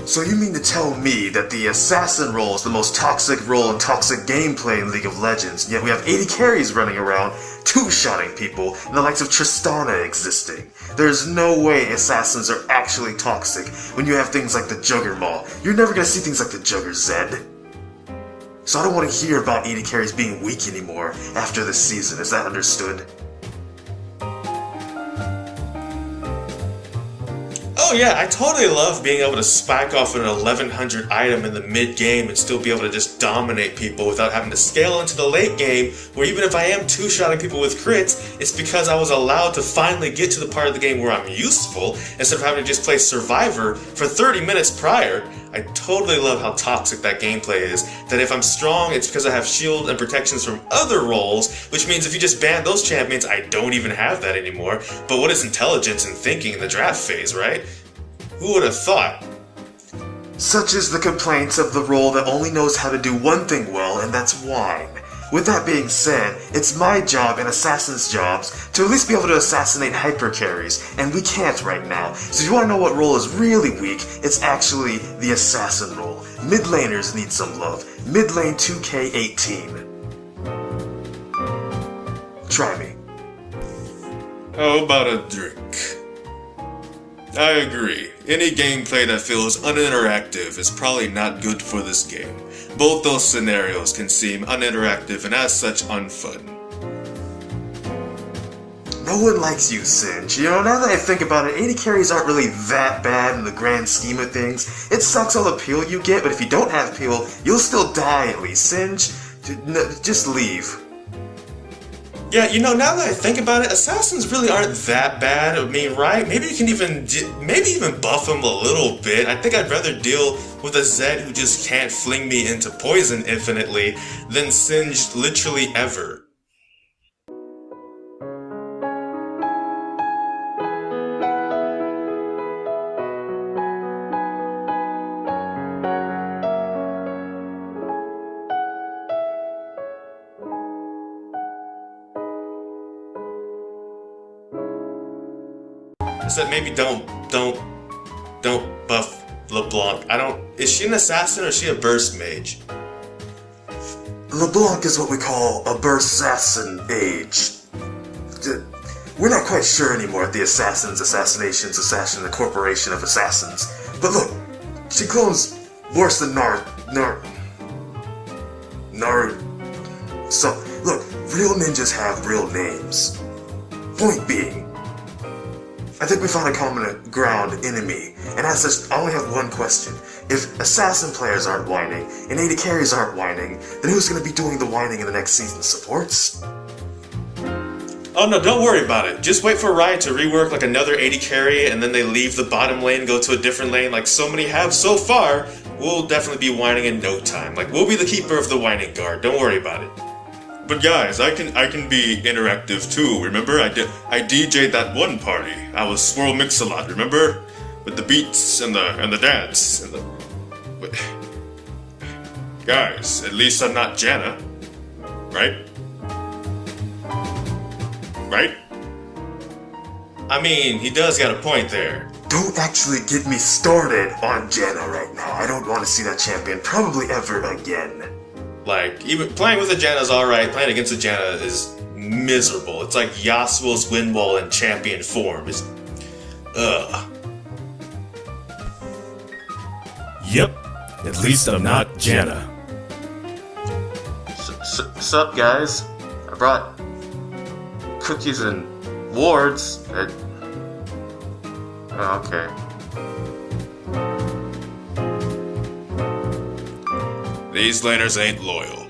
So you mean to tell me that the assassin role is the most toxic role and toxic gameplay in League of Legends, yet we have 80 carries running around, two-shotting people, and the likes of Tristana existing? There's no way assassins are actually toxic when you have things like the Juggermaw. You're never gonna see things like the Jugger Zed. So I don't want to hear about 80 carries being weak anymore after this season, is that understood? Oh yeah, I totally love being able to spike off an 1100 item in the mid-game and still be able to just dominate people without having to scale into the late game, where even if I am two-shotting people with crits, it's because I was allowed to finally get to the part of the game where I'm useful, instead of having to just play Survivor for 30 minutes prior. I totally love how toxic that gameplay is, that if I'm strong, it's because I have shield and protections from other roles, which means if you just ban those champions, I don't even have that anymore. But what is intelligence and thinking in the draft phase, right? Who would have thought? Such is the complaints of the role that only knows how to do one thing well, and that's whine. With that being said, it's my job and assassins' jobs to at least be able to assassinate hyper carries, and we can't right now. So if you want to know what role is really weak, it's actually the assassin role. Mid laners need some love. Mid lane 2K18. Try me. How about a drink? I agree. Any gameplay that feels uninteractive is probably not good for this game. Both those scenarios can seem uninteractive and as such unfun. No one likes you, Singe. You know, now that I think about it, 80 carries aren't really that bad in the grand scheme of things. It sucks all the peel you get, but if you don't have peel, you'll still die at least. Singe, just leave. Yeah, you know, now that I think about it, assassins really aren't that bad. I mean, right? Maybe you can even buff them a little bit. I think I'd rather deal with a Zed who just can't fling me into poison infinitely than Singed literally ever. That maybe don't buff LeBlanc. Is she an assassin or is she a burst mage? LeBlanc is what we call a burst assassin age. We're not quite sure anymore at the the corporation of assassins. But look, she clones worse than So, look, real ninjas have real names. Point being, I think we found a common ground enemy, and as such, I only have one question. If assassin players aren't whining, and 80 carries aren't whining, then who's going to be doing the whining in the next season? Supports? Oh no, don't worry about it. Just wait for Riot to rework like another 80 carry, and then they leave the bottom lane and go to a different lane like so many have so far. We'll definitely be whining in no time. Like, we'll be the keeper of the whining guard. Don't worry about it. But guys, I can be interactive too. Remember, I DJ'd that one party. I was Swirl Mix-a-Lot. Remember, with the beats and the dance and the. Guys, at least I'm not Janna, right? Right? I mean, he does got a point there. Don't actually get me started on Janna right now. I don't want to see that champion probably ever again. Like, even playing with a Janna is alright, playing against a Janna is miserable. It's like Yasuo's wind wall in champion form. It's... ugh. Yep, at least I'm not Janna. Sup, guys? I brought cookies and wards. Okay. These laners ain't loyal.